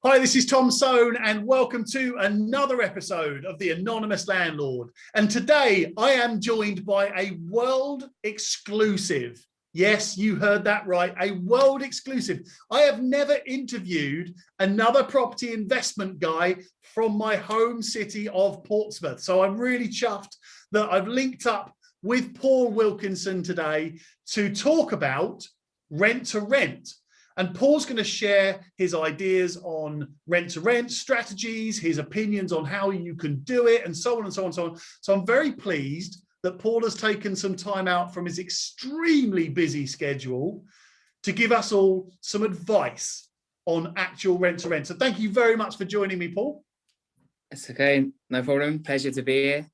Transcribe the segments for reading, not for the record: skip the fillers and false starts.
Hi, this is Tom Soane and welcome to another episode of the Anonymous Landlord. And today I am joined by a world exclusive. Yes, you heard that right, a world exclusive. I have never interviewed another property investment guy from my home city of Portsmouth. So I'm really chuffed that I've linked up with Paul Wilkinson today to talk about rent to rent. And Paul's going to share his ideas on rent-to-rent strategies, his opinions on how you can do it, and so on and so on and so on. So I'm very pleased that Paul has taken some time out from his extremely busy schedule to give us all some advice on actual rent-to-rent. So thank you very much for joining me, Paul. It's okay, no problem. Pleasure to be here.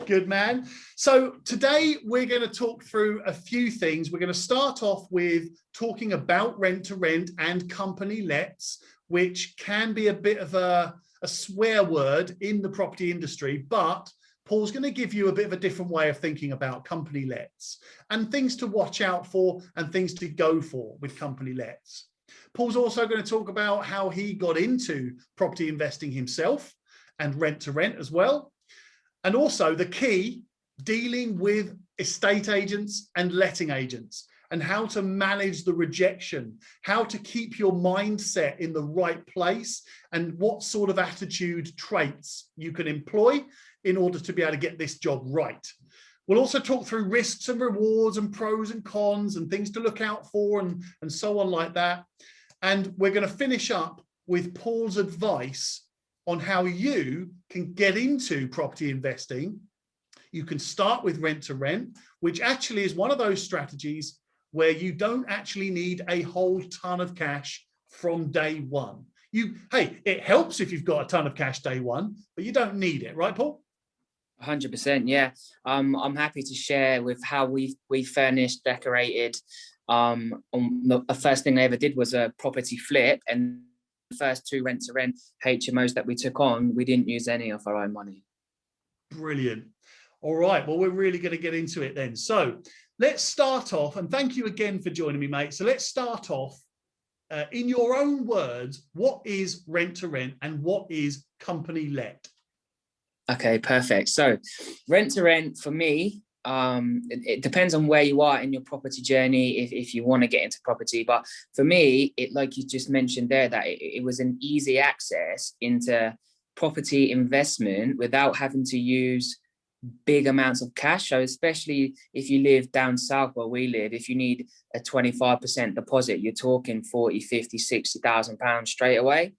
Good man. So today we're going to talk through a few things. We're going to start off with talking about rent to rent and company lets, which can be a bit of a swear word in the property industry, but Paul's going to give you a bit of a different way of thinking about company lets and things to watch out for and things to go for with company lets. Paul's also going to talk about how he got into property investing himself and rent to rent as well. And also the key, dealing with estate agents and letting agents and how to manage the rejection, how to keep your mindset in the right place and what sort of attitude traits you can employ in order to be able to get this job right. We'll also talk through risks and rewards and pros and cons and things to look out for and so on like that. And we're going to finish up with Paul's advice on how you can get into property investing. You can start with rent to rent, which actually is one of those strategies where you don't actually need a whole ton of cash from day one. Hey, it helps if you've got a ton of cash day one, but you don't need it, right, Paul? 100%, yeah. I'm happy to share with how we furnished, decorated. The first thing I ever did was a property flip, and first two rent to rent HMOs that we took on, we didn't use any of our own money. Brilliant. All right, well, we're really going to get into it then. So let's start off, and thank you again for joining me, mate. So let's start off in your own words. What is rent to rent and what is company let? Okay, perfect. So rent to rent for me, it depends on where you are in your property journey if you want to get into property. But for me, it, like you just mentioned there, that it was an easy access into property investment without having to use big amounts of cash. So especially if you live down south where we live, if you need a 25% deposit, you're talking 40, 50, 60,000 pounds straight away.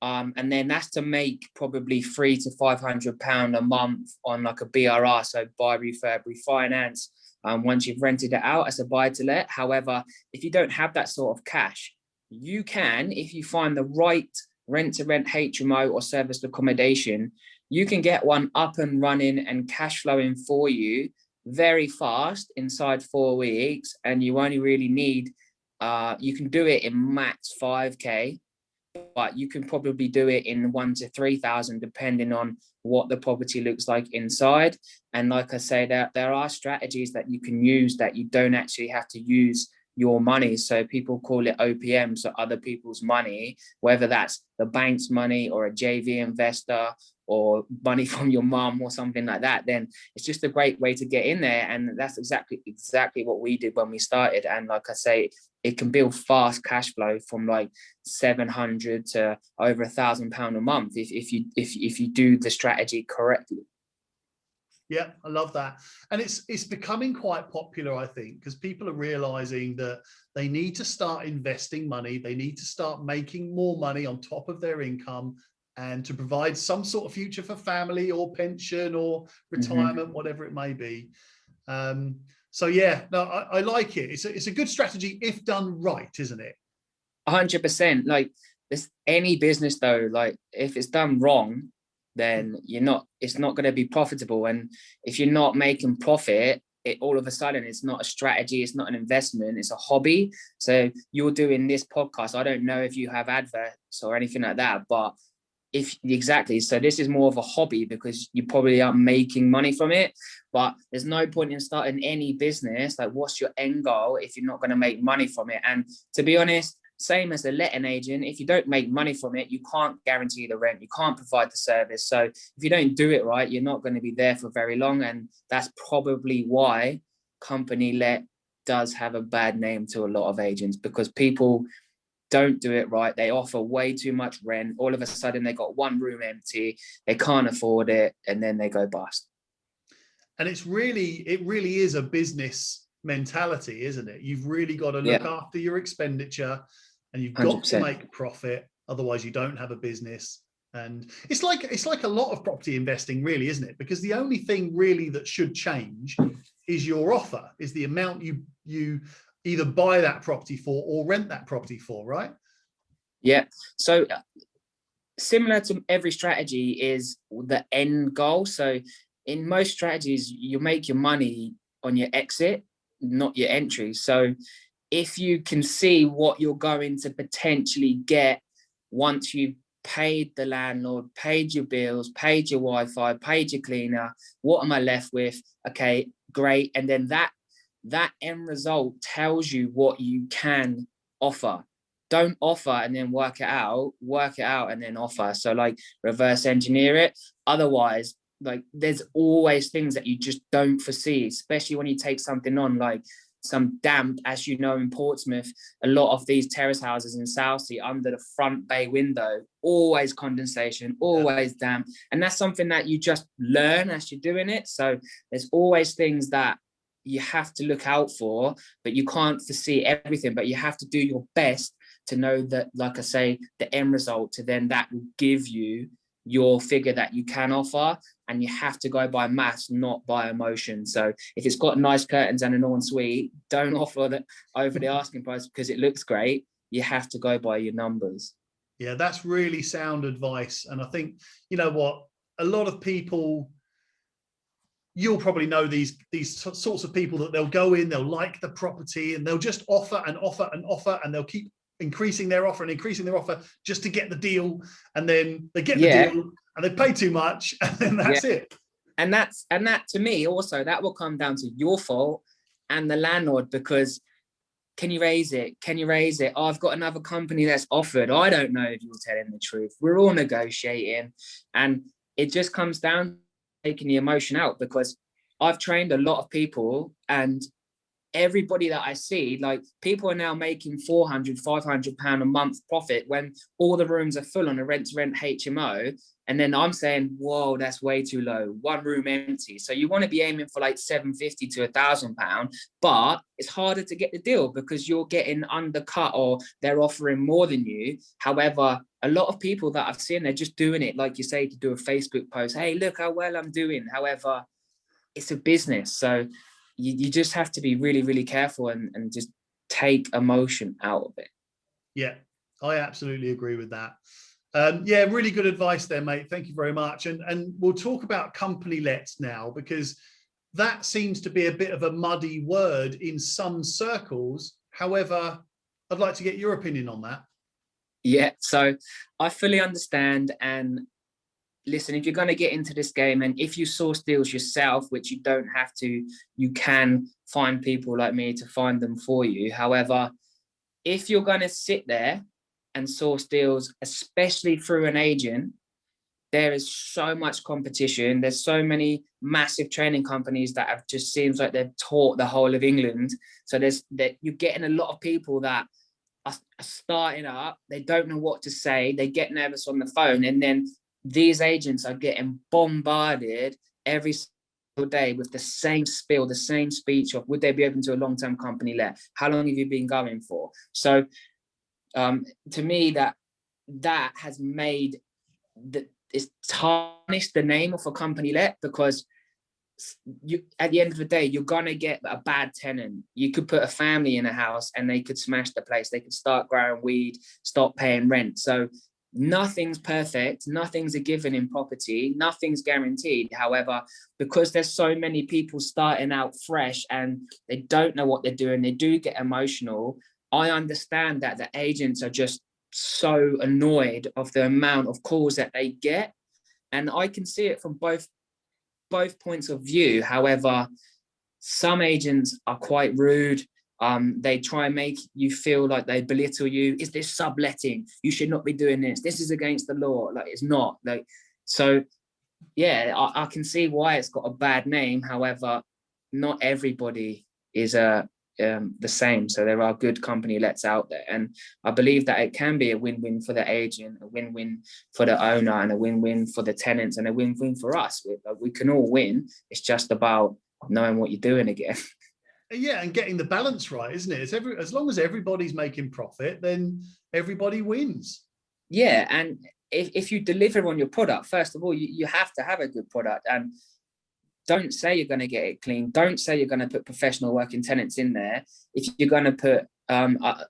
And then that's to make probably £300 to £500 a month on like a BRR, so buy, refurb, refinance, once you've rented it out as a buy to let. However, if you don't have that sort of cash, you can, if you find the right rent to rent HMO or serviced accommodation, you can get one up and running and cash flowing for you very fast inside 4 weeks. And you only really need, you can do it in max 5K. But you can probably do it in 1,000 to 3,000 depending on what the property looks like inside. And like I say, there are strategies that you can use that you don't actually have to use your money. So people call it OPM, so other people's money, whether that's the bank's money or a JV investor or money from your mum or something like that. Then it's just a great way to get in there. And that's exactly what we did when we started. And like I say, it can build fast cash flow from like 700 to over £1,000 a month if you do the strategy correctly. Yeah, I love that. And it's becoming quite popular, I think, because people are realizing that they need to start investing money. They need to start making more money on top of their income and to provide some sort of future for family or pension or retirement, whatever it may be. So yeah, no, I like it. It's a good strategy if done right, isn't it? 100%. Like this, any business though, like if it's done wrong, then it's not going to be profitable. And if you're not making profit, it all of a sudden it's not a strategy, it's not an investment, it's a hobby. So you're doing this podcast, I don't know if you have adverts or anything like that, but so this is more of a hobby because you probably aren't making money from it. But there's no point in starting any business. Like, what's your end goal if you're not going to make money from it? And to be honest, same as a letting agent. If you don't make money from it, you can't guarantee the rent, you can't provide the service. So if you don't do it right, you're not going to be there for very long. And that's probably why company let does have a bad name to a lot of agents, because people don't do it right. They offer way too much rent. All of a sudden they got one room empty, they can't afford it, and then they go bust. And it really is a business mentality, isn't it? You've really got to look after your expenditure, and you've got 100%. To make profit. Otherwise you don't have a business. And it's like a lot of property investing, really, isn't it? Because the only thing really that should change is your offer, is the amount you either buy that property for or rent that property for, right? Yeah. So similar to every strategy is the end goal. So in most strategies, you make your money on your exit, not your entry. So if you can see what you're going to potentially get once you've paid the landlord, paid your bills, paid your Wi-Fi, paid your cleaner, what am I left with? Okay, great. And then that end result tells you what you can offer. Don't offer and then work it out and then offer. So like reverse engineer it. Otherwise, like there's always things that you just don't foresee, especially when you take something on like some damp. As you know, in Portsmouth, a lot of these terrace houses in Southsea, under the front bay window, always condensation, always damp. And that's something that you just learn as you're doing it. So there's always things that you have to look out for, but you can't foresee everything, but you have to do your best to know that, like I say, the end result, to then that will give you your figure that you can offer. And you have to go by maths, not by emotion. So if it's got nice curtains and an ensuite, don't offer that over the asking price because it looks great. You have to go by your numbers. Yeah, that's really sound advice. And I think, you know what, a lot of people, you'll probably know these sorts of people that they'll go in, they'll like the property and they'll just offer and offer and offer, and they'll keep increasing their offer and increasing their offer just to get the deal. And then they get the deal and they pay too much, and then that's it. And that to me also, that will come down to your fault and the landlord, because can you raise it? Can you raise it? Oh, I've got another company that's offered. I don't know if you're telling the truth. We're all negotiating. And it just comes down to taking the emotion out, because I've trained a lot of people, and everybody that I see, like people are now making £400-500 a month profit when all the rooms are full on a rent-to-rent HMO. And then I'm saying, whoa, that's way too low. One room empty. So you want to be aiming for like £750 to £1,000, but it's harder to get the deal because you're getting undercut or they're offering more than you. However, a lot of people that I've seen, they're just doing it, like you say, to do a Facebook post. Hey, look how well I'm doing. However, it's a business. So you just have to be really, really careful and just take emotion out of it. Yeah, I absolutely agree with that. Yeah, really good advice there, mate. Thank you very much. And we'll talk about company lets now, because that seems to be a bit of a muddy word in some circles. However, I'd like to get your opinion on that. Yeah, so I fully understand. And listen, if you're going to get into this game, and if you source deals yourself, which you don't have to, you can find people like me to find them for you. However, if you're going to sit there and source deals, especially through an agent, there is so much competition. There's so many massive training companies that have just seems like they've taught the whole of England. So you're getting a lot of people that are starting up. They don't know what to say. They get nervous on the phone, and then these agents are getting bombarded every single day with the same spiel, the same speech of, would they be open to a long-term company let? How long have you been going for? So to me, that has made it's tarnished the name of a company let, because you, at the end of the day, you're gonna get a bad tenant. You could put a family in a house and they could smash the place. They could start growing weed, stop paying rent. So nothing's perfect, nothing's a given in property, nothing's guaranteed. However, because there's so many people starting out fresh and they don't know what they're doing, they do get emotional. I understand that the agents are just so annoyed of the amount of calls that they get, and I can see it from both points of view. However, some agents are quite rude. They try and make you feel like they belittle you. Is this subletting? You should not be doing this. This is against the law. Like, it's not. Like, so yeah, I can see why it's got a bad name. However, not everybody is the same. So there are good company lets out there, and I believe that it can be a win-win for the agent, a win-win for the owner, and a win-win for the tenants, and a win-win for us. We can all win. It's just about knowing what you're doing again. Yeah, and getting the balance right, isn't it? As long as everybody's making profit, then everybody wins. Yeah, and if you deliver on your product, first of all, you have to have a good product, and don't say you're going to get it clean. Don't say you're going to put professional working tenants in there. If you're going to put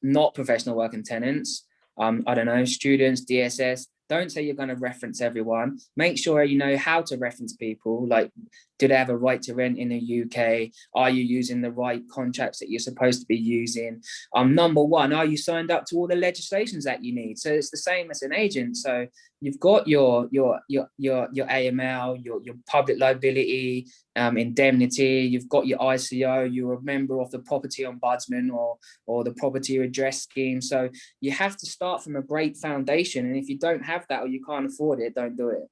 not professional working tenants, I don't know, students, DSS, don't say you're going to reference everyone. Make sure you know how to reference people. Like, do they have a right to rent in the UK? Are you using the right contracts that you're supposed to be using? Number one, are you signed up to all the legislations that you need? So it's the same as an agent. So you've got your AML, your public liability, indemnity. You've got your ICO. You're a member of the property ombudsman or the property redress scheme. So you have to start from a great foundation. And if you don't have that, or you can't afford it, don't do it.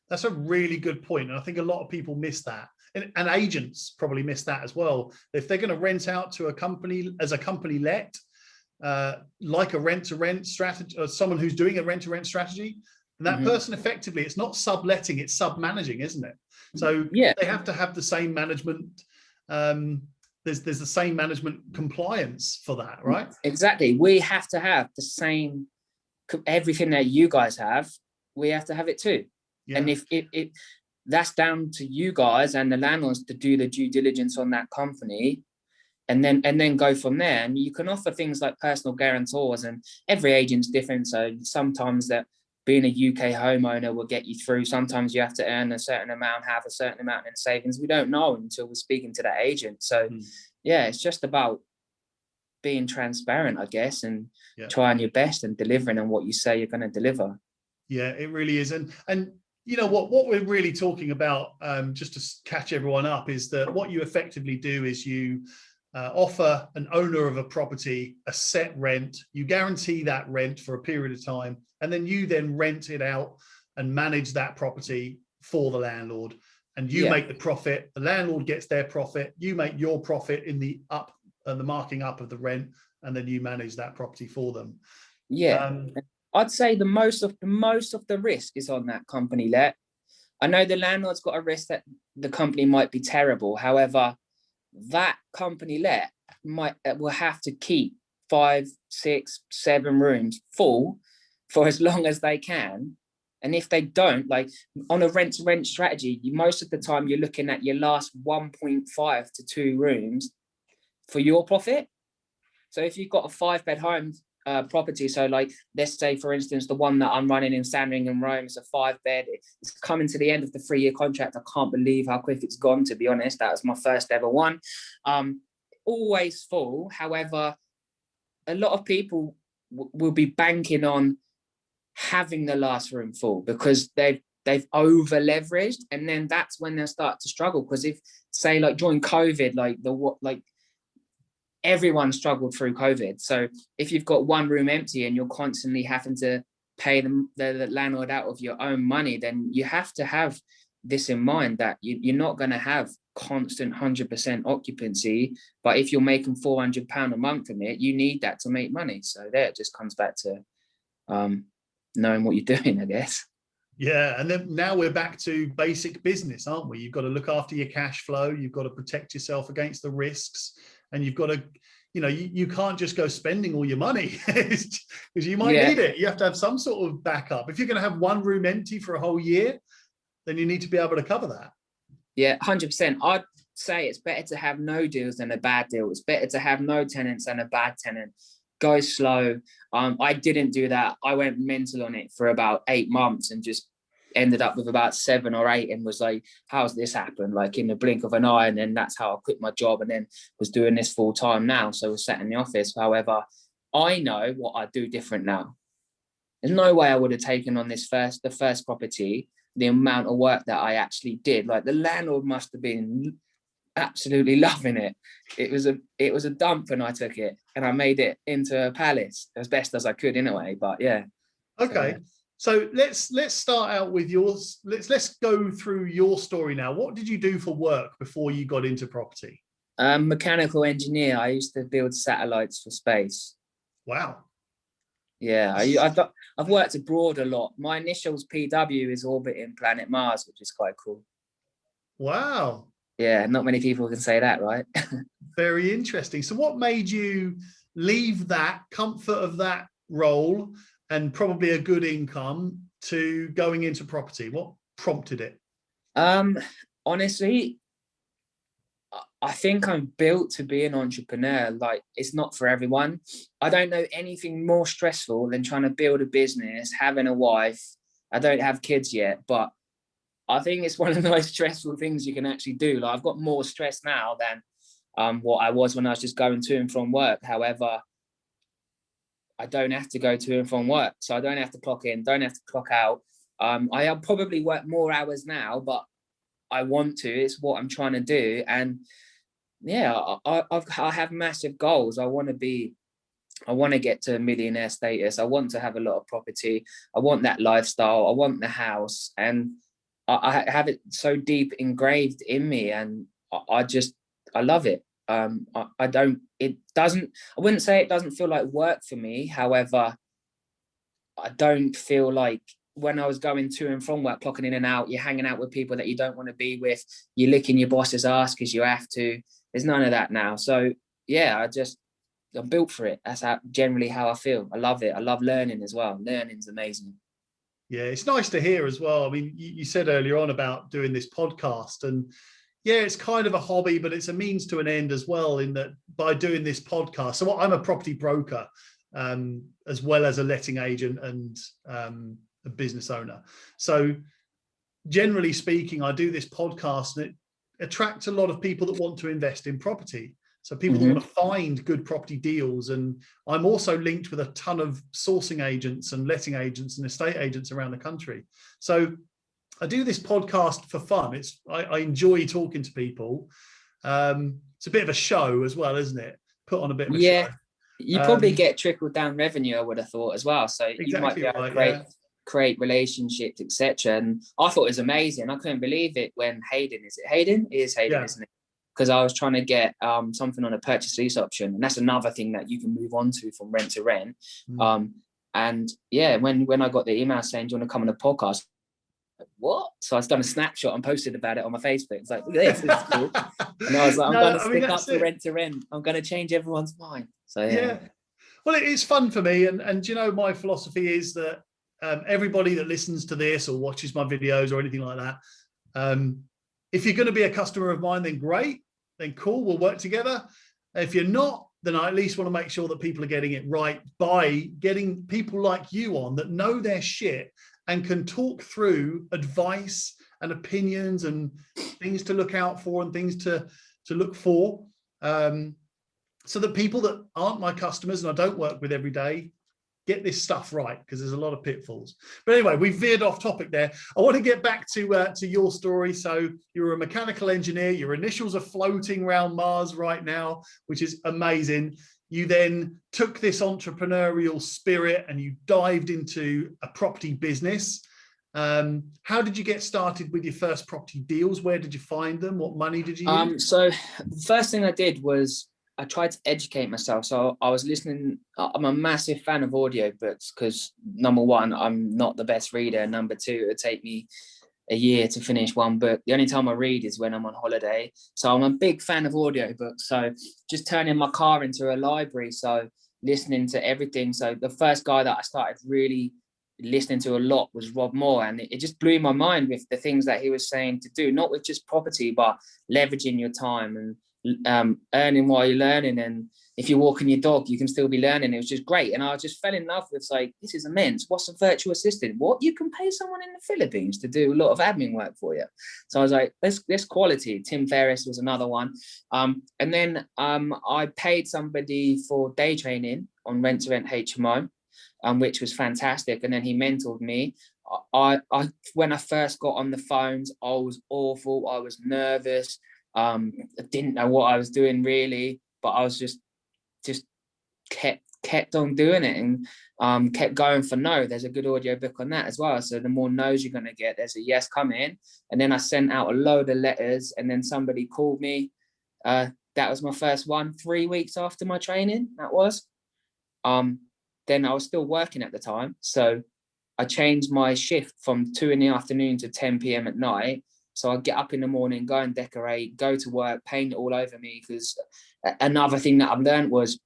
That's a really good point. And I think a lot of people miss that. And agents probably miss that as well. If they're going to rent out to a company as a company let, like a rent-to-rent strategy, or someone who's doing a rent-to-rent strategy, and that person effectively, it's not subletting, it's sub-managing, isn't it? So yeah, they have to have the same management. There's the same management compliance for that, right? Exactly. We have to have the same, everything that you guys have, we have to have it too. Yeah. And if that's down to you guys and the landlords to do the due diligence on that company, and then go from there. And you can offer things like personal guarantors, and every agent's different. So sometimes that being a UK homeowner will get you through. Sometimes you have to earn a certain amount, have a certain amount in savings. We don't know until we're speaking to that agent. So yeah, it's just about being transparent, I guess, and trying your best and delivering on what you say you're going to deliver. Yeah, it really is. And you know what we're really talking about, just to catch everyone up, is that what you effectively do is you offer an owner of a property a set rent. You guarantee that rent for a period of time, and then you then rent it out and manage that property for the landlord. And you make the profit. The landlord gets their profit. You make your profit in the marking up of the rent, and then you manage that property for them. Yeah. I'd say the most of the risk is on that company let. I know the landlord's got a risk that the company might be terrible. However, that company let will have to keep 5, 6, 7 rooms full for as long as they can. And if they don't, like on a rent-to-rent strategy, most of the time you're looking at your last 1.5 to 2 rooms for your profit. So if you've got a 5-bed home property, so like let's say for instance the one that I'm running in Sandringham, Rome, is a 5-bed. It's coming to the end of the 3-year contract. I can't believe how quick it's gone, to be honest. That was my first ever one. Always full. However, a lot of people will be banking on having the last room full because they've over leveraged, and then that's when they'll start to struggle. Because if say like during COVID, like everyone struggled through COVID. So if you've got one room empty and you're constantly having to pay the landlord out of your own money, then you have to have this in mind that you're not going to have constant 100% occupancy. But if you're making £400 a month from it, you need that to make money. So there it just comes back to knowing what you're doing, I guess. Yeah, and then now we're back to basic business, aren't we? You've got to look after your cash flow. You've got to protect yourself against the risks. And you've got to, you know, you can't just go spending all your money because you might need it. You have to have some sort of backup. If you're going to have one room empty for a whole year, then you need to be able to cover that. Yeah, 100%. I'd say it's better to have no deals than a bad deal. It's better to have no tenants than a bad tenant. Go slow. I didn't do that. I went mental on it for about 8 months and just ended up with about 7 or 8 and was like, how's this happened? Like in the blink of an eye. And then that's how I quit my job and then was doing this full time now. So I was sat in the office. However, I know what I do different now. There's no way I would have taken on the first property, the amount of work that I actually did. Like the landlord must have been absolutely loving it. It was a dump when I took it, and I made it into a palace as best as I could in a way. But yeah. Okay. So let's start out with yours. Let's go through your story now. What did you do for work before you got into property? Mechanical engineer. I used to build satellites for space. Wow. Yeah, I've worked abroad a lot. My initials PW is orbiting planet Mars, which is quite cool. Wow. Yeah, not many people can say that, right? Very interesting. So what made you leave that comfort of that role and probably a good income to going into property? What prompted it? Honestly, I think I'm built to be an entrepreneur. Like, it's not for everyone. I don't know anything more stressful than trying to build a business, having a wife. I don't have kids yet, but I think it's one of the most stressful things you can actually do. Like, I've got more stress now than what I was when I was just going to and from work. However, I don't have to go to and from work, so I don't have to clock in, don't have to clock out. I probably work more hours now, but I want to. It's what I'm trying to do, and yeah, I have massive goals. I want to get to millionaire status. I want to have a lot of property. I want that lifestyle. I want the house, and I have it so deep engraved in me, and I love it. I don't. It doesn't. I wouldn't say it doesn't feel like work for me. However, I don't feel like when I was going to and from work, clocking in and out, you're hanging out with people that you don't want to be with. You're licking your boss's ass because you have to. There's none of that now. So yeah, I'm built for it. That's generally how I feel. I love it. I love learning as well. Learning's amazing. Yeah, it's nice to hear as well. I mean, you said earlier on about doing this podcast, and yeah, it's kind of a hobby, but it's a means to an end as well, in that by doing this podcast. So I'm a property broker, as well as a letting agent and a business owner. So generally speaking, I do this podcast and it attracts a lot of people that want to invest in property. So people that want to find good property deals. And I'm also linked with a ton of sourcing agents and letting agents and estate agents around the country. So I do this podcast for fun. I enjoy talking to people. It's a bit of a show as well, isn't it? Put on a bit of a show. You probably get trickled down revenue, I would have thought as well. So exactly, you might be able to create relationships, etc. And I thought it was amazing. I couldn't believe it when Hayden, is it Hayden? It is Hayden, isn't it? Because I was trying to get something on a purchase lease option, and that's another thing that you can move on to from rent to rent. And yeah, when I got the email saying, "Do you want to come on the podcast?" What? So I done a snapshot and posted about it on my Facebook. It's like, this is cool. And I was like, I'm going to stick up to rent to rent. I'm going to change everyone's mind. So yeah. Well, it's fun for me, and you know, my philosophy is that everybody that listens to this or watches my videos or anything like that, if you're going to be a customer of mine, then great, then cool, we'll work together. If you're not, then I at least want to make sure that people are getting it right by getting people like you on that know their shit and can talk through advice and opinions and things to look out for and things to look for, so that people that aren't my customers and I don't work with every day get this stuff right, because there's a lot of pitfalls. But anyway, we veered off topic there. I want to get back to your story. So you're a mechanical engineer. Your initials are floating around Mars right now, which is amazing. You then took this entrepreneurial spirit and you dived into a property business. How did you get started with your first property deals? Where did you find them? What money did you use? So the first thing I did was I tried to educate myself. So I was listening. I'm a massive fan of audiobooks because, number one, I'm not the best reader. Number two, it would take me a year to finish one book. The only time I read is when I'm on holiday. So I'm a big fan of audiobooks. So just turning my car into a library. So listening to everything. So the first guy that I started really listening to a lot was Rob Moore, and it just blew my mind with the things that he was saying to do, not with just property, but leveraging your time and earning while you're learning. And if you're walking your dog, you can still be learning. It was just great. And I just fell in love with, like, this is immense. What's a virtual assistant? What? You can pay someone in the Philippines to do a lot of admin work for you. So I was like, this quality. Tim Ferriss was another one. And then I paid somebody for day training on rent to rent HMO, which was fantastic. And then he mentored me. I when I first got on the phones, I was awful. I was nervous. I didn't know what I was doing really, but I was just kept on doing it, and kept going for no. There's a good audio book on that as well. So the more no's you're going to get, there's a yes coming. And then I sent out a load of letters, and then somebody called me. That was my first one 3 weeks after my training. That was. Then I was still working at the time. So I changed my shift from 2 in the afternoon to 10 p.m. at night. So I'd get up in the morning, go and decorate, go to work, paint it all over me. Because another thing that I've learned was,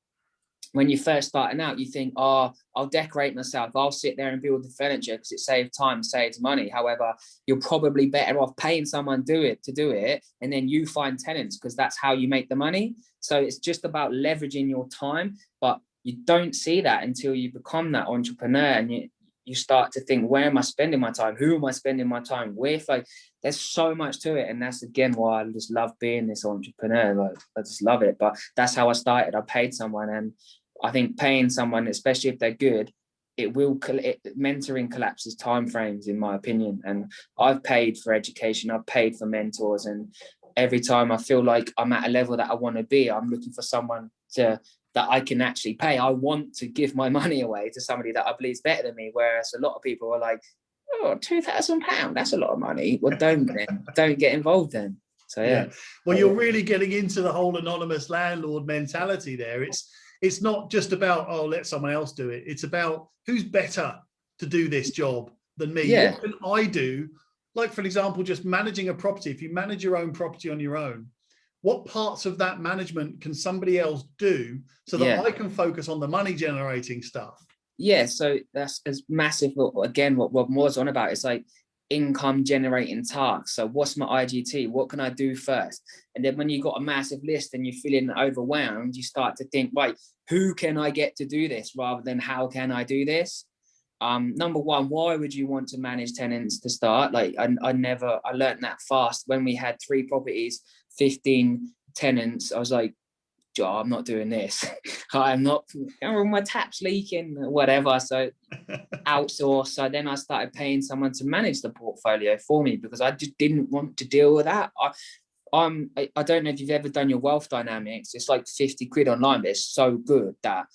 when you're first starting out, you think, oh, I'll decorate myself. I'll sit there and build the furniture because it saves time, saves money. However, you're probably better off paying someone to do it, and then you find tenants, because that's how you make the money. So it's just about leveraging your time, but you don't see that until you become that entrepreneur, and you start to think, where am I spending my time? Who am I spending my time with? Like, there's so much to it. And that's, again, why I just love being this entrepreneur. Like, I just love it. But that's how I started. I paid someone, and I think paying someone, especially if they're good, mentoring collapses timeframes, in my opinion. And I've paid for education, I've paid for mentors, and every time I feel like I'm at a level that I want to be, I'm looking for someone that I can actually pay. I want to give my money away to somebody that I believe is better than me. Whereas a lot of people are like, oh, £2,000, that's a lot of money. Well, don't get involved then. So yeah. Well, you're really getting into the whole anonymous landlord mentality there. It's not just about, oh, let someone else do it. It's about who's better to do this job than me. Yeah. What can I do? Like, for example, just managing a property. If you manage your own property on your own, what parts of that management can somebody else do so that I can focus on the money generating stuff? Yeah, so that's as massive. Again, what Rob Moore's on about, it's like income generating tasks. So what's my IGT? What can I do first? And then when you've got a massive list and you're feeling overwhelmed, you start to think, right, who can I get to do this, rather than how can I do this? Number one, why would you want to manage tenants to start? Like, I learned that fast. When we had 3 properties, 15 tenants, I was like, oh, I'm not doing this. My tap's leaking, whatever. So outsource. So then I started paying someone to manage the portfolio for me, because I just didn't want to deal with that. I don't know if you've ever done your wealth dynamics. It's like 50 quid online, but it's so good that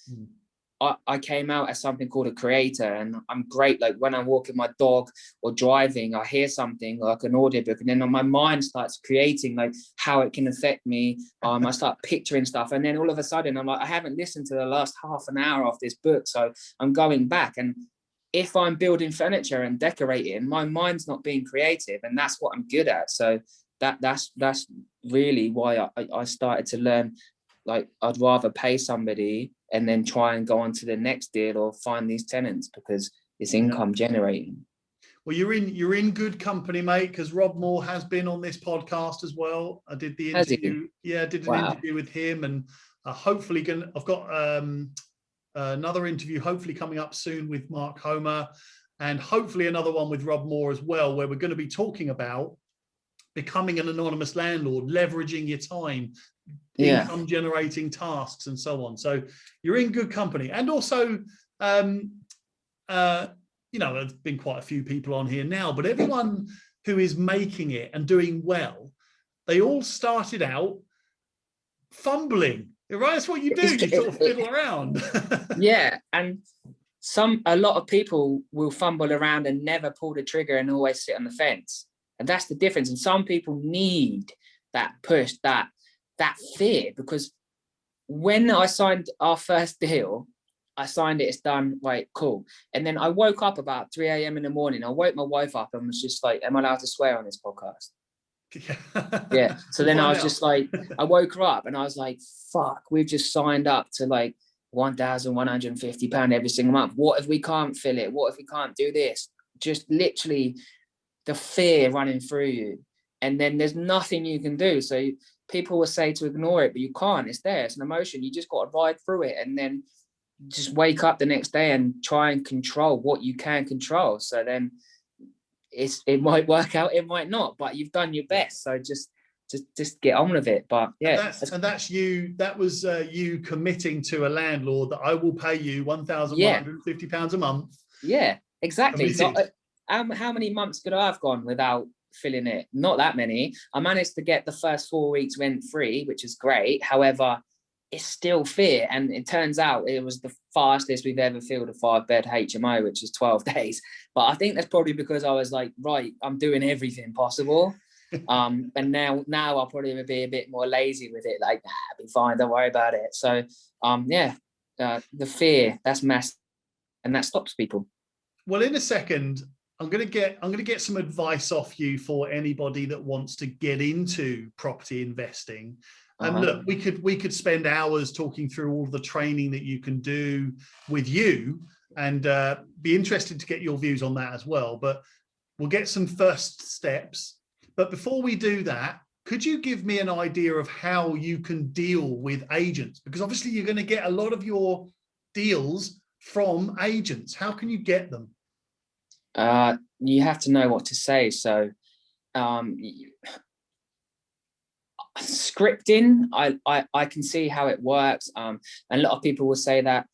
I came out as something called a creator, and I'm great. Like, when I'm walking my dog or driving, I hear something like an audiobook, and then my mind starts creating like how it can affect me. I start picturing stuff, and then all of a sudden I'm like, I haven't listened to the last half an hour of this book, so I'm going back. And if I'm building furniture and decorating, my mind's not being creative, and that's what I'm good at. So that's really why I started to learn. Like, I'd rather pay somebody and then try and go on to the next deal or find these tenants, because it's income generating. Well, you're in good company, mate, because Rob Moore has been on this podcast as well. I did the interview. Yeah, I did an interview with him, and hopefully I've got another interview hopefully coming up soon with Mark Homer, and hopefully another one with Rob Moore as well, where we're going to be talking about becoming an anonymous landlord, leveraging your time, income generating tasks, and so on. So you're in good company. And also, there's been quite a few people on here now, but everyone who is making it and doing well, they all started out fumbling, right? That's what you do. You sort of fiddle around. Yeah. And a lot of people will fumble around and never pull the trigger and always sit on the fence. And that's the difference. And some people need that push, that fear, because when I signed our first deal, I signed it, it's done, right, cool. And then I woke up about 3 a.m. in the morning. I woke my wife up and was just like, am I allowed to swear on this podcast? Yeah. So then I was just like, I woke her up and I was like, fuck, we've just signed up to like £1,150 every single month. What if we can't fill it? What if we can't do this? Just literally the fear running through you. And then there's nothing you can do. So people will say to ignore it, but you can't. It's there. It's an emotion. You just got to ride through it, and then just wake up the next day and try and control what you can control. So then it might work out, it might not, but you've done your best. So just get on with it. But yeah, and that's you. That was you committing to a landlord that I will pay you £1,150 a month. Yeah, exactly. So, how many months could I have gone without filling it. Not that many. I managed to get the first 4 weeks rent free, which is great. However, it's still fear. And it turns out it was the fastest we've ever filled a 5-bed HMO, which is 12 days. But I think that's probably because I was like, right, I'm doing everything possible. And now I'll probably be a bit more lazy with it. Like, I'll be fine, don't worry about it. So the fear, that's massive, and that stops people. Well, in a second, I'm going to get some advice off you for anybody that wants to get into property investing. And look, we could spend hours talking through all the training that you can do with you, and be interested to get your views on that as well. But we'll get some first steps. But before we do that, could you give me an idea of how you can deal with agents? Because obviously you're going to get a lot of your deals from agents. How can you get them? You have to know what to say. So scripting, I can see how it works. And a lot of people will say that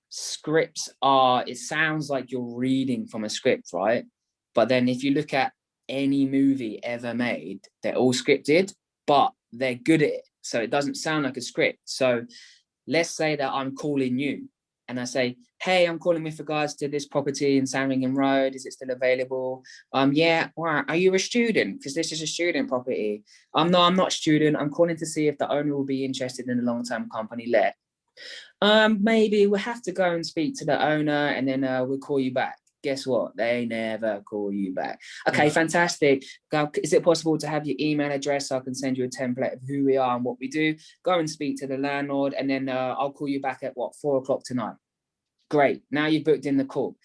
scripts it sounds like you're reading from a script, right? But then if you look at any movie ever made, they're all scripted, but they're good at it. So it doesn't sound like a script. So let's say that I'm calling you and I say, hey, I'm calling with regards to this property in Sandringham Road. Is it still available? Yeah. Wow. Are you a student? Because this is a student property. No, I'm not a student. I'm calling to see if the owner will be interested in a long-term company let. Maybe we'll have to go and speak to the owner, and then we'll call you back. Guess what? They never call you back. Okay, fantastic. Is it possible to have your email address so I can send you a template of who we are and what we do? Go and speak to the landlord, and then I'll call you back at 4 o'clock tonight. Great. Now you've booked in the call.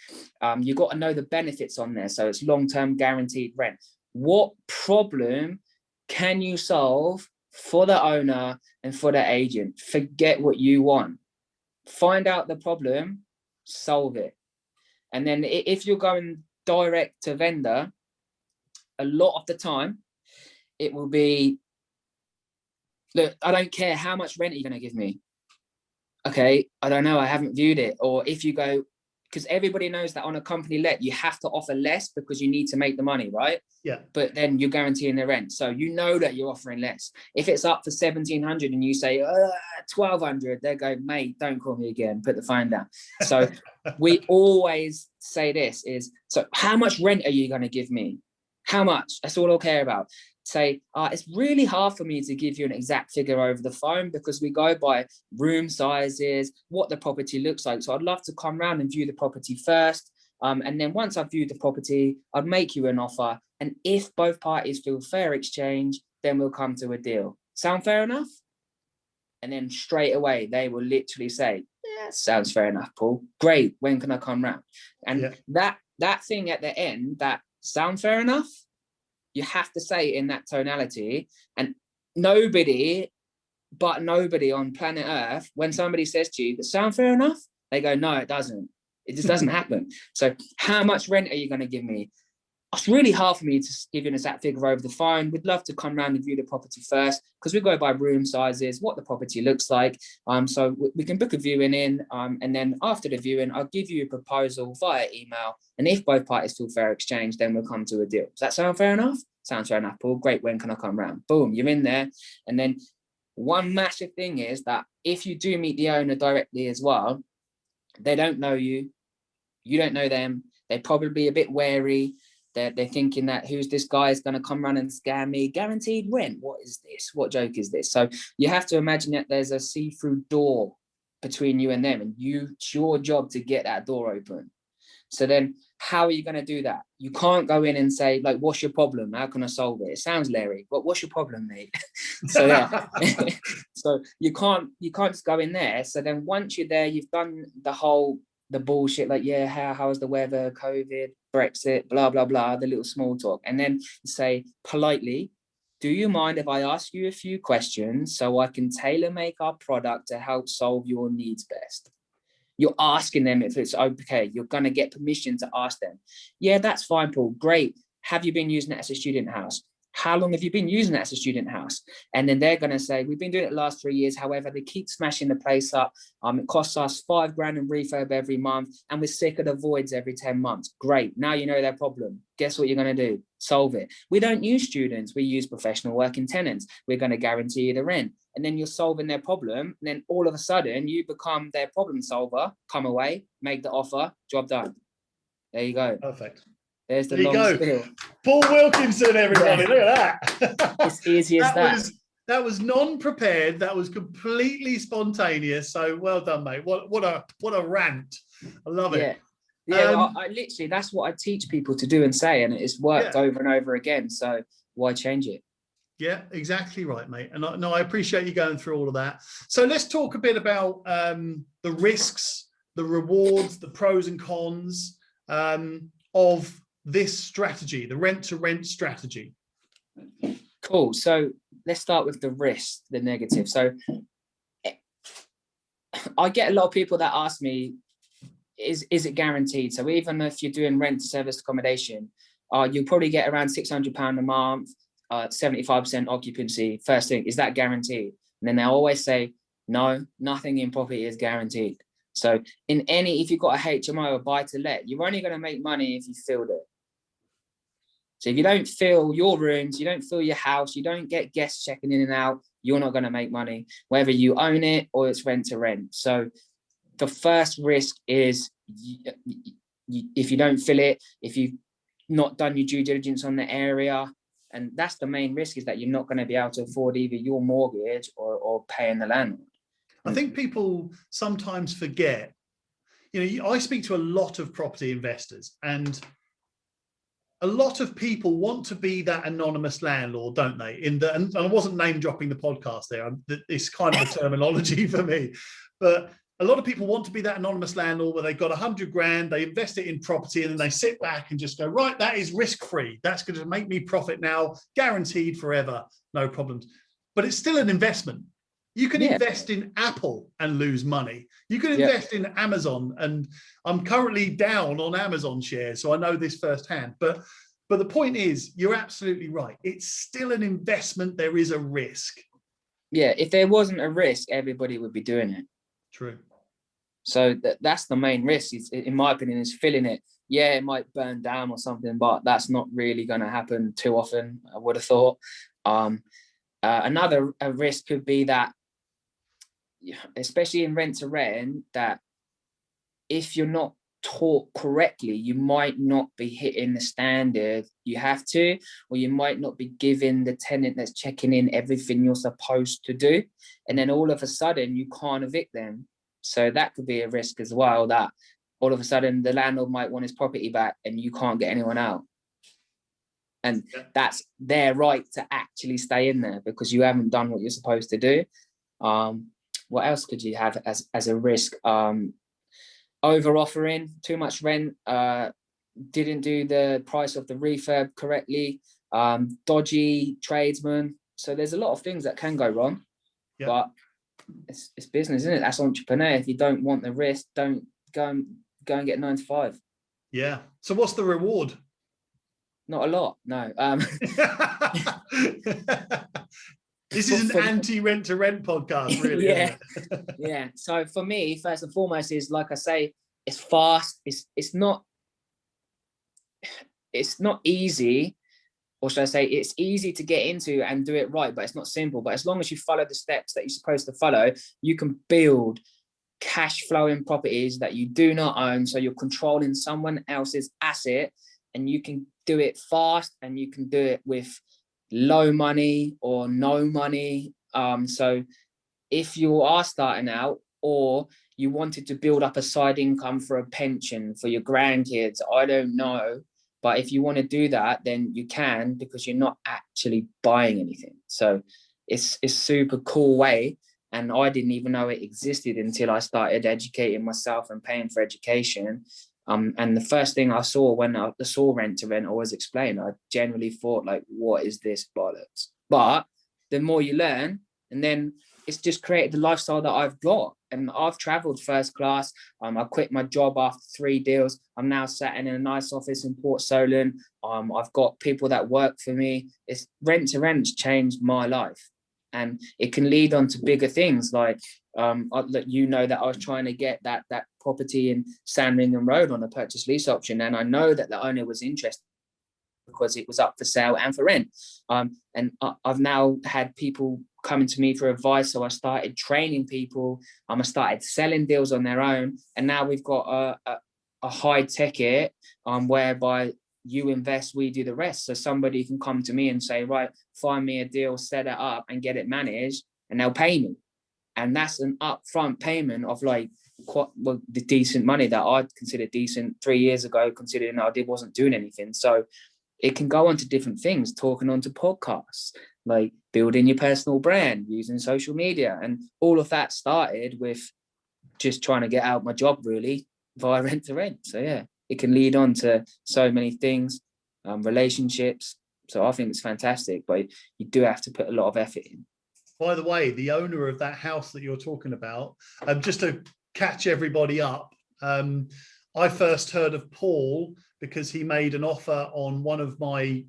You've got to know the benefits on there. So it's long-term guaranteed rent. What problem can you solve for the owner and for the agent? Forget what you want. Find out the problem, solve it. And then if you're going direct to vendor, a lot of the time it will be, look, I don't care how much rent you're going to give me. Okay, I don't know, I haven't viewed it. Or if you go, because everybody knows that on a company let, you have to offer less because you need to make the money, right? Yeah. But then you're guaranteeing the rent. So you know that you're offering less. If it's up for 1,700 and you say 1,200, they go, mate, don't call me again, put the phone down. So we always say this is, so how much rent are you going to give me? How much? That's all I care about. Say, it's really hard for me to give you an exact figure over the phone because we go by room sizes, what the property looks like. So I'd love to come round and view the property first. And then once I've viewed the property, I'd make you an offer. And if both parties feel fair exchange, then we'll come to a deal. Sound fair enough? And then straight away, they will literally say, yeah, sounds fair enough, Paul. Great. When can I come round? And that thing at the end, that sound fair enough, you have to say it in that tonality. And nobody on planet Earth, when somebody says to you, that sound fair enough? They go, no, it doesn't. It just doesn't happen. So how much rent are you going to give me? It's really hard for me to give you an exact figure over the phone. We'd love to come around and view the property first because we go by room sizes, what the property looks like. So we can book a viewing in, and then after the viewing, I'll give you a proposal via email. And if both parties feel fair exchange, then we'll come to a deal. Does that sound fair enough? Sounds fair enough, Paul. Great. When can I come round? Boom, you're in there. And then one massive thing is that if you do meet the owner directly as well, they don't know you. You don't know them. They're probably a bit wary. They're thinking that who's this guy is going to come around and scam me? Guaranteed rent. What is this? What joke is this? So you have to imagine that there's a see-through door between you and them, and it's your job to get that door open. So then how are you going to do that? You can't go in and say, like, what's your problem? How can I solve it? It sounds Larry, but what's your problem, mate? So yeah. So you can't just go in there. So then once you're there, you've done the bullshit, like, yeah, how's the weather, COVID, Brexit, blah, blah, blah, the little small talk. And then say politely, do you mind if I ask you a few questions so I can tailor make our product to help solve your needs best? You're asking them if it's okay. You're going to get permission to ask them. Yeah, that's fine, Paul. Great. Have you been using it as a student house? how long have you been using it as a student house? And then they're going to say, we've been doing it the last 3 years. However, they keep smashing the place up. It costs us $5,000 in refurb every month, and we're sick of the voids every 10 months. Great. Now you know their problem. Guess what you're going to do? Solve it. We don't use students. We use professional working tenants. We're going to guarantee you the rent. And then you're solving their problem. And then all of a sudden you become their problem solver, come away, make the offer, job done. There you go. Perfect. There's the there you long go. spiel. Paul Wilkinson, everybody. Look at that. It's easy as that. That was non-prepared. That was completely spontaneous. So well done, mate. What a rant. I love it. Yeah, I literally, that's what I teach people to do and say, and it's worked over and over again. So why change it? Yeah, exactly right, mate. And I appreciate you going through all of that. So let's talk a bit about the risks, the rewards, the pros and cons of this strategy, the rent-to-rent strategy. Cool. So let's start with the risk, the negative. So I get a lot of people that ask me, is it guaranteed? So even if you're doing rent to service accommodation, you'll probably get around £600 a month, 75% occupancy. First thing, is that guaranteed? And then they always say, no, nothing in property is guaranteed. So if you've got a HMO or buy to let, you're only going to make money if you filled it. So if you don't fill your rooms, you don't fill your house, you don't get guests checking in and out, you're not going to make money, whether you own it or it's rent to rent. So the first risk is if you don't fill it, if you've not done your due diligence on the area, and that's the main risk, is that you're not going to be able to afford either your mortgage or paying the landlord. I think people sometimes forget, I speak to a lot of property investors, and a lot of people want to be that anonymous landlord, don't they? And I wasn't name dropping the podcast there. It's kind of a terminology for me, but a lot of people want to be that anonymous landlord where they've got 100 grand, they invest it in property, and then they sit back and just go, right, that is risk-free. That's going to make me profit now, guaranteed forever, no problems. But it's still an investment. You can invest in Apple and lose money. You can invest in Amazon, and I'm currently down on Amazon shares, so I know this firsthand. But the point is, you're absolutely right. It's still an investment. There is a risk. Yeah, if there wasn't a risk, everybody would be doing it. True. So that's the main risk, in my opinion, is filling it. Yeah, it might burn down or something, but that's not really going to happen too often, I would have thought. Another risk could be that, especially in rent to rent, that if you're not taught correctly, you might not be hitting the standard you have to, or you might not be giving the tenant that's checking in everything you're supposed to do, and then all of a sudden you can't evict them. So that could be a risk as well, that all of a sudden the landlord might want his property back and you can't get anyone out, and that's their right to actually stay in there because you haven't done what you're supposed to do. What else could you have as a risk? Over offering, too much rent, didn't do the price of the refurb correctly, dodgy tradesmen. So there's a lot of things that can go wrong, but it's business, isn't it? That's entrepreneur. If you don't want the risk, don't go and get 9 to 5. Yeah. So what's the reward? Not a lot, no. This is an anti-rent to rent podcast, really. Yeah. Yeah. So for me, first and foremost, is, like I say, it's fast. It's not easy, or should I say, it's easy to get into and do it right, but it's not simple. But as long as you follow the steps that you're supposed to follow, you can build cash flowing properties that you do not own. So you're controlling someone else's asset, and you can do it fast, and you can do it with low money or no money. So if you are starting out, or you wanted to build up a side income for a pension for your grandkids, I don't know, but if you want to do that, then you can, because you're not actually buying anything. So it's a super cool way, and I didn't even know it existed until I started educating myself and paying for education. And the first thing I saw when I saw rent to rent, I was explained, I generally thought, like, what is this bollocks? But the more you learn, and then it's just created the lifestyle that I've got. and I've traveled first class. I quit my job after 3 deals. I'm now sat in a nice office in Port Solent. I've got people that work for me. It's rent to rent's changed my life, and it can lead on to bigger things like, you know, that I was trying to get that property in Sandringham Road on a purchase lease option, and I know that the owner was interested because it was up for sale and for rent. And I've now had people coming to me for advice, so I started training people. I started selling deals on their own, and now we've got a high ticket whereby you invest, we do the rest. So somebody can come to me and say, right, find me a deal, set it up and get it managed, and they'll pay me. And that's an upfront payment of like quite the decent money that I'd consider decent 3 years ago, considering I wasn't doing anything. So it can go on to different things, talking on to podcasts, like building your personal brand, using social media. And all of that started with just trying to get out my job, really, via rent to rent. So yeah, it can lead on to so many things, relationships. So I think it's fantastic, but you do have to put a lot of effort in. By the way, the owner of that house that you're talking about, just to catch everybody up, I first heard of Paul because he made an offer on one of my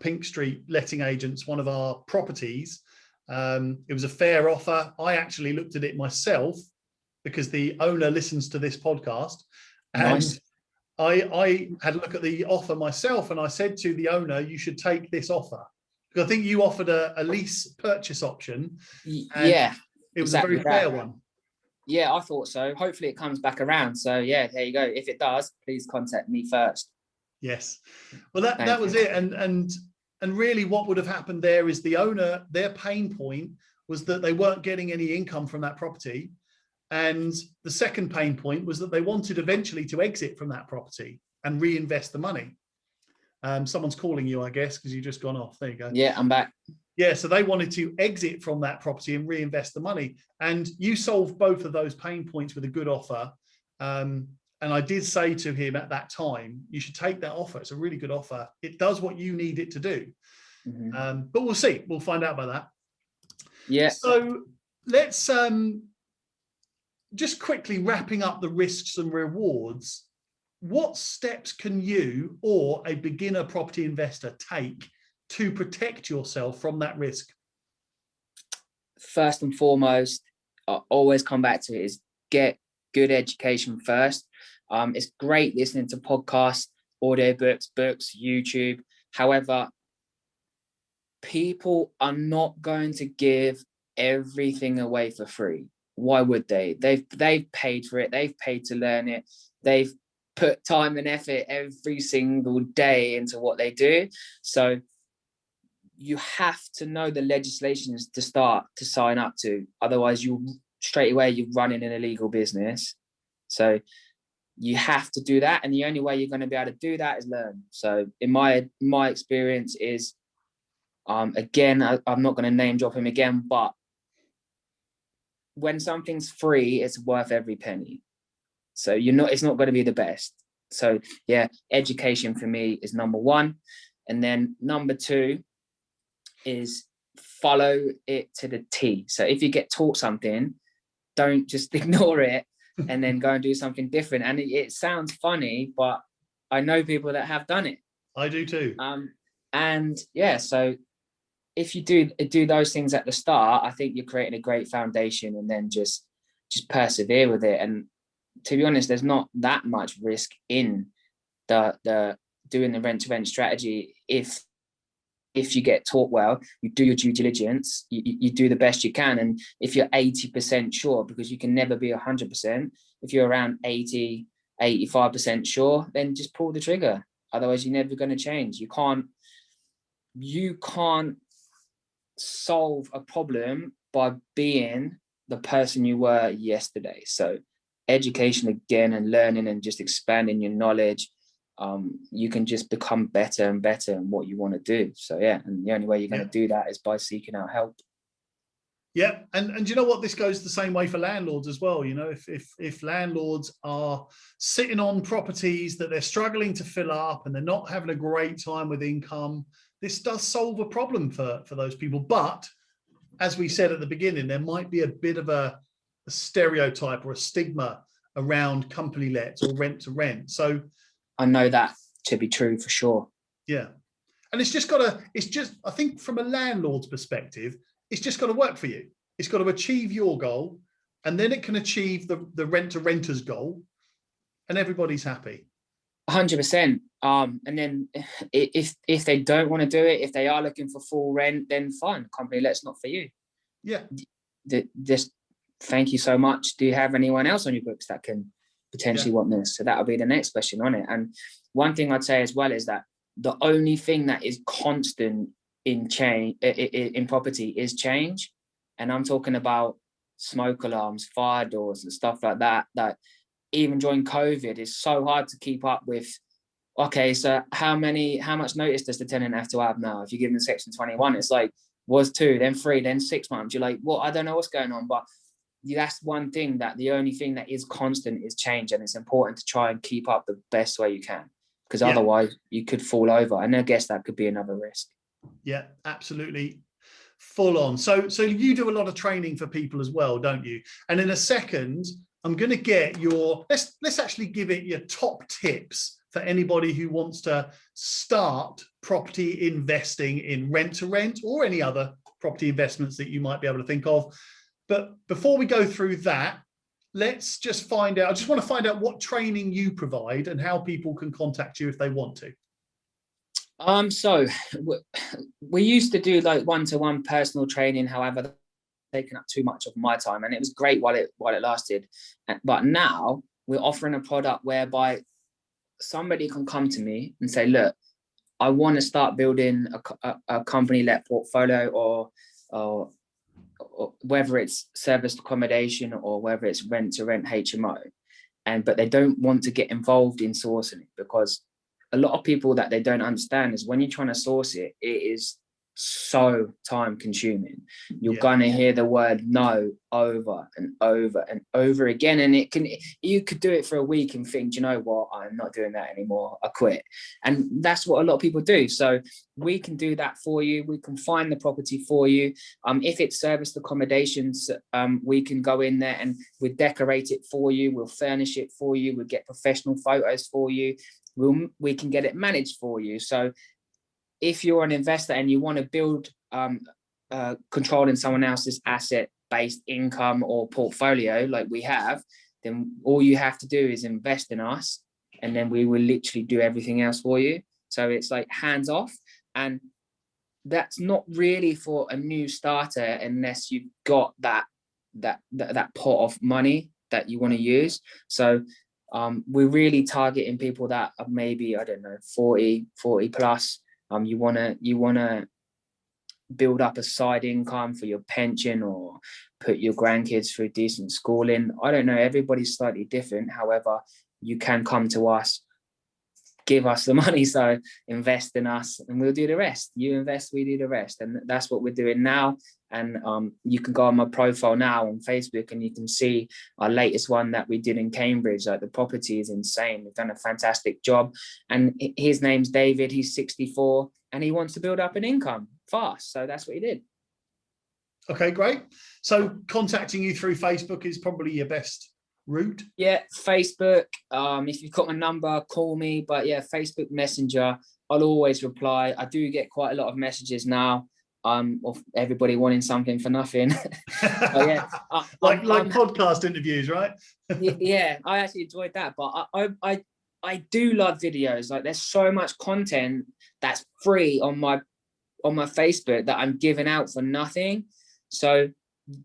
Pink Street letting agents, one of our properties. It was a fair offer. I actually looked at it myself because the owner listens to this podcast. And Nice. I had a look at the offer myself, and I said to the owner, you should take this offer. Because I think you offered a lease purchase option. Yeah. It was exactly a very fair one. Yeah, I thought so. Hopefully it comes back around. So yeah, there you go. If it does, please contact me first. Yes. Well, that was it. And really what would have happened there is the owner, their pain point was that they weren't getting any income from that property. And the second pain point was that they wanted eventually to exit from that property and reinvest the money. Someone's calling you, I guess, because you've just gone off. There you go. Yeah, I'm back. Yeah, so they wanted to exit from that property and reinvest the money. And you solved both of those pain points with a good offer. And I did say to him at that time, you should take that offer. It's a really good offer. It does what you need it to do. Mm-hmm. But we'll see. We'll find out about that. Yeah. So let's just quickly wrapping up the risks and rewards. What steps can you or a beginner property investor take to protect yourself from that risk? First and foremost, I always come back to it, is get good education first. It's great listening to podcasts, audiobooks, books, YouTube. However, people are not going to give everything away for free. Why would they? They've paid for it. They've paid to learn it. They've put time and effort every single day into what they do. So you have to know the legislations to start to sign up to. Otherwise, you're running an illegal business. So you have to do that. And the only way you're going to be able to do that is learn. So in my experience is, again, I'm not going to name drop him again, but when something's free, it's worth every penny. So it's not going to be the best. So yeah, education for me is number one. And then number two is follow it to the T. So if you get taught something, don't just ignore it and then go and do something different. And it sounds funny, but I know people that have done it. I do too. And yeah, so if you do those things at the start, I think you're creating a great foundation, and then just persevere with it. And to be honest, there's not that much risk in the doing the rent-to-rent strategy. If you get taught well, you do your due diligence, you do the best you can. And if you're 80% sure, because you can never be 100%, if you're around 80, 85% sure, then just pull the trigger. Otherwise, you're never going to change. You can't solve a problem by being the person you were yesterday. So education again, and learning and just expanding your knowledge, you can just become better and better in what you want to do. So yeah, and the only way you're going to do that is by seeking out help. Yeah, and you know what, this goes the same way for landlords as well. You know, if landlords are sitting on properties that they're struggling to fill up and they're not having a great time with income, this does solve a problem for those people. But as we said at the beginning, there might be a bit of a stereotype or a stigma around company lets or rent to rent. So I know that to be true for sure. Yeah. And it's just got to, I think from a landlord's perspective, it's just got to work for you. It's got to achieve your goal, and then it can achieve the rent to renter's goal, and everybody's happy. 100%. And then if they don't want to do it, if they are looking for full rent, then fine, company let's not for you. Yeah. Just thank you so much. Do you have anyone else on your books that can potentially want this? So that'll be the next question on it. And one thing I'd say as well is that the only thing that is constant in change in property is change. And I'm talking about smoke alarms, fire doors and stuff like that, that even during COVID is so hard to keep up with. Okay, so how much notice does the tenant have to have now? If you give them section 21, it's like, was 2, then 3, then 6 months. You're like, well, I don't know what's going on. But that's one thing, that the only thing that is constant is change. And it's important to try and keep up the best way you can, because otherwise you could fall over. And I guess that could be another risk. Yeah, absolutely. Full on. So you do a lot of training for people as well, don't you? And in a second, I'm going to get your, let's actually give it your top tips for anybody who wants to start property investing in rent to rent or any other property investments that you might be able to think of. But before we go through that, let's just find out, I just want to find out what training you provide and how people can contact you if they want to. So we used to do like one-to-one personal training, however, taken up too much of my time, and it was great while it lasted. But now we're offering a product whereby somebody can come to me and say, look, I want to start building a company-let portfolio, or whether it's serviced accommodation or whether it's rent-to-rent HMO, but they don't want to get involved in sourcing it, because a lot of people that they don't understand is when you're trying to source it, it is so time consuming. You're gonna hear the word no over and over and over again, and you could do it for a week and think, you know what, I'm not doing that anymore, I quit. And that's what a lot of people do. So we can do that for you. We can find the property for you. If it's serviced accommodations, we can go in there and we decorate it for you, we'll furnish it for you, we'll get professional photos for you, we can get it managed for you. So if you're an investor and you want to build controlling someone else's asset-based income or portfolio like we have, then all you have to do is invest in us, and then we will literally do everything else for you. So it's like hands off, and that's not really for a new starter unless you've got that pot of money that you want to use. So we're really targeting people that are maybe, I don't know, 40 plus. You want to build up a side income for your pension or put your grandkids through decent schooling. I don't know, everybody's slightly different. However, you can come to us, give us the money, so invest in us and we'll do the rest. You invest, we do the rest. And that's what we're doing now. And you can go on my profile now on Facebook and you can see our latest one that we did in Cambridge. Like, the property is insane. We've done a fantastic job. And his name's David. He's 64 and he wants to build up an income fast. So that's what he did. Okay, great. So contacting you through Facebook is probably your best route? Yeah, Facebook. If you've got my number, call me. But yeah, Facebook Messenger, I'll always reply. I do get quite a lot of messages now of everybody wanting something for nothing. Yeah, like podcast interviews, right? Yeah, I actually enjoyed that. But I do love videos. Like, there's so much content that's free on my Facebook that I'm giving out for nothing. So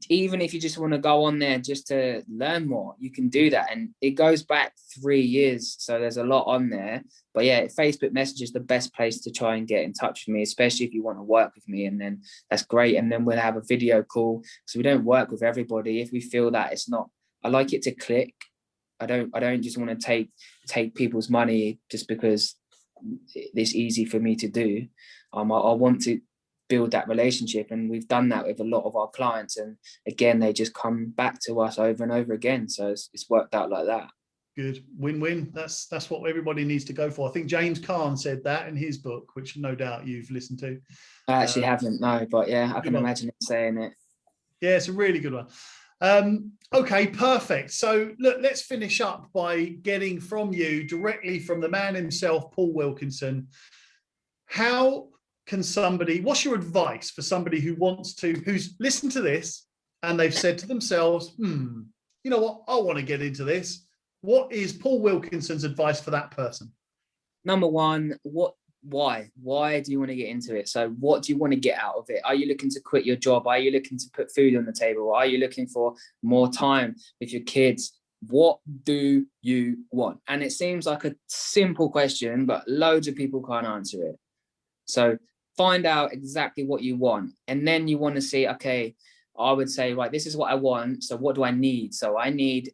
even if you just want to go on there just to learn more, you can do that. And it goes back 3 years. So there's a lot on there. But yeah, Facebook Messenger is the best place to try and get in touch with me, especially if you want to work with me. And then that's great. And then we'll have a video call. So we don't work with everybody. If we feel that it's not, I like it to click. I don't just want to take people's money just because it's easy for me to do. I want to build that relationship, and we've done that with a lot of our clients, and again they just come back to us over and over again. So it's worked out like that. Good, win-win. That's what everybody needs to go for. I think James Caan said that in his book, which no doubt you've listened to. I actually haven't, no, but yeah, I can imagine him saying it. Yeah, it's a really good one. Okay, perfect. So look, let's finish up by getting from you directly from the man himself, Paul Wilkinson. How can somebody, what's your advice for somebody who's listened to this and they've said to themselves, you know what, I want to get into this. What is Paul Wilkinson's advice for that person? Number one, why do you want to get into it? So what do you want to get out of it? Are you looking to quit your job? Are you looking to put food on the table? Are you looking for more time with your kids? What do you want? And it seems like a simple question, but loads of people can't answer it. So find out exactly what you want. And then you want to see, okay, I would say, right, this is what I want. So what do I need? So I need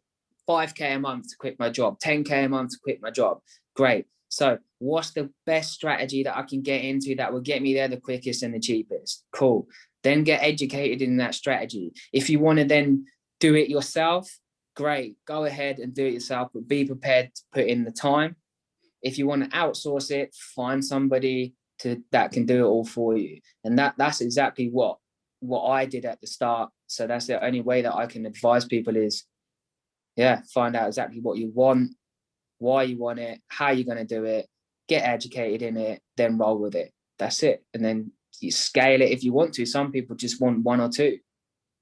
5K a month to quit my job, 10K a month to quit my job. Great. So what's the best strategy that I can get into that will get me there the quickest and the cheapest? Cool. Then get educated in that strategy. If you want to then do it yourself, great. Go ahead and do it yourself, but be prepared to put in the time. If you want to outsource it, find somebody that can do it all for you. And that's exactly what I did at the start. So that's the only way that I can advise people is, find out exactly what you want, why you want it, how you're going to do it, get educated in it, then roll with it. That's it. And then you scale it if you want to. Some people just want one or two.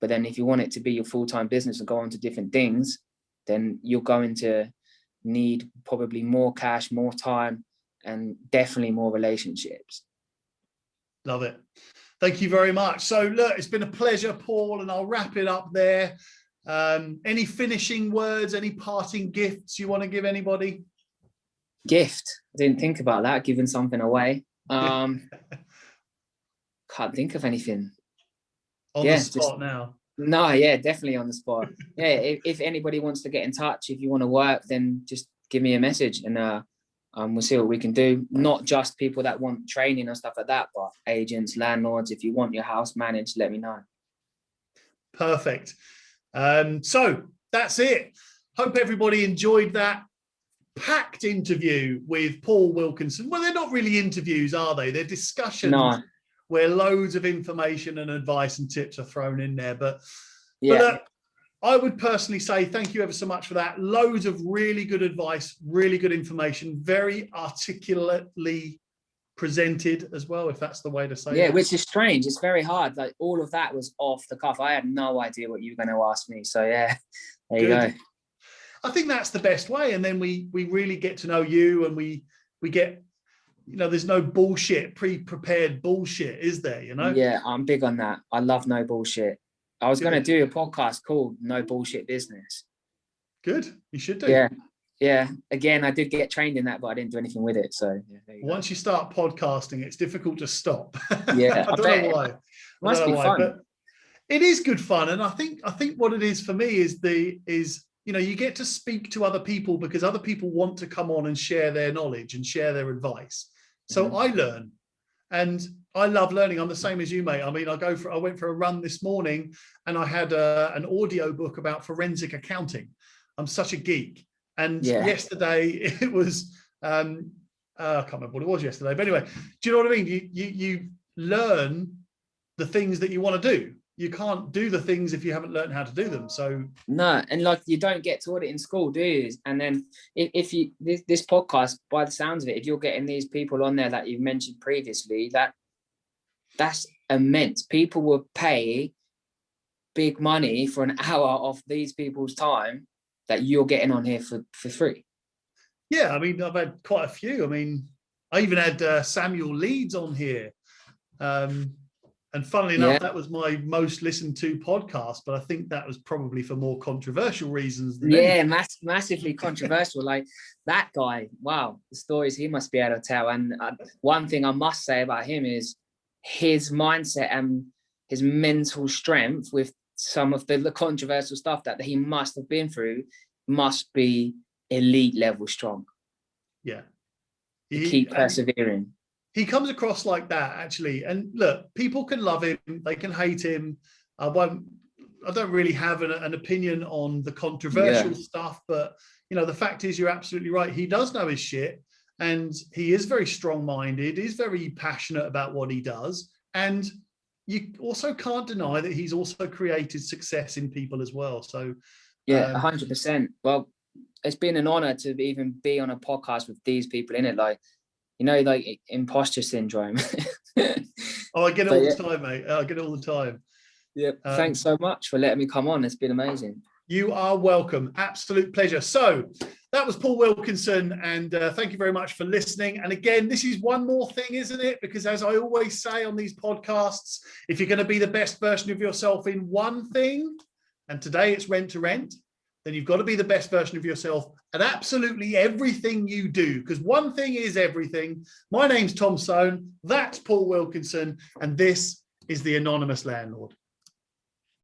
But then if you want it to be your full-time business and go on to different things, then you're going to need probably more cash, more time, and definitely more relationships. Love it. Thank you very much. So look, it's been a pleasure, Paul, and I'll wrap it up there. Any finishing words, any parting gifts you want to give anybody? Gift. I didn't think about that, giving something away. Can't think of anything. On the spot now. No, definitely on the spot. If anybody wants to get in touch, if you want to work, then just give me a message and we'll see what we can do. Not just people that want training and stuff like that, but agents, landlords. If you want your house managed, let me know. Perfect. So that's it. Hope everybody enjoyed that packed interview with Paul Wilkinson. Well, they're not really interviews, are they? They're discussions where loads of information and advice and tips are thrown in there. But I would personally say thank you ever so much for that. Loads of really good advice, really good information, very articulately presented as well, if that's the way to say it. Yeah, which is strange. It's very hard. Like all of that was off the cuff. I had no idea what you were going to ask me. So there you go. I think that's the best way. And then we really get to know you, and we get, there's no bullshit, pre-prepared bullshit, is there? Yeah, I'm big on that. I love no bullshit. I was going to do a podcast called No Bullshit Business. Good. You should do. Yeah. Again, I did get trained in that, but I didn't do anything with it. So once you start podcasting, it's difficult to stop. Yeah. I don't know why. It must be fun. But it is good fun. And I think what it is for me is you get to speak to other people because other people want to come on and share their knowledge and share their advice. So I learn, and I love learning. I'm the same as you, mate. I mean, I went for a run this morning and I had an audio book about forensic accounting. I'm such a geek. And yesterday it was, I can't remember what it was yesterday, but anyway, do you know what I mean? You learn the things that you want to do. You can't do the things if you haven't learned how to do them. So no, and like you don't get taught it in school, do you? And then if you this podcast, by the sounds of it, if you're getting these people on there that you've mentioned previously, that's immense. People will pay big money for an hour of these people's time that you're getting on here for free. Yeah, I mean, I've had quite a few. I mean, I even had Samuel Leeds on here. And funnily enough, that was my most listened to podcast, but I think that was probably for more controversial reasons than anything. Massively controversial. Like that guy, wow, the stories he must be able to tell. And one thing I must say about him is his mindset and his mental strength with some of the controversial stuff that he must have been through must be elite level strong. Yeah. Keep persevering. He comes across like that, actually. And look, people can love him, they can hate him. I don't really have an opinion on the controversial stuff, but the fact is, you're absolutely right. He does know his shit, and he is very strong-minded. He's very passionate about what he does, and you also can't deny that he's also created success in people as well. So yeah, 100%. Well, it's been an honor to even be on a podcast with these people in it. Like, you know, like imposter syndrome. I get it all the time, mate. I get it all the time. Yeah. Thanks so much for letting me come on. It's been amazing. You are welcome. Absolute pleasure. So that was Paul Wilkinson, and thank you very much for listening. And again, this is one more thing, isn't it? Because as I always say on these podcasts, if you're going to be the best version of yourself in one thing, and today it's rent to rent, then you've got to be the best version of yourself at absolutely everything you do, because one thing is everything. My name's Tom Soane, that's Paul Wilkinson, and this is the Anonymous Landlord.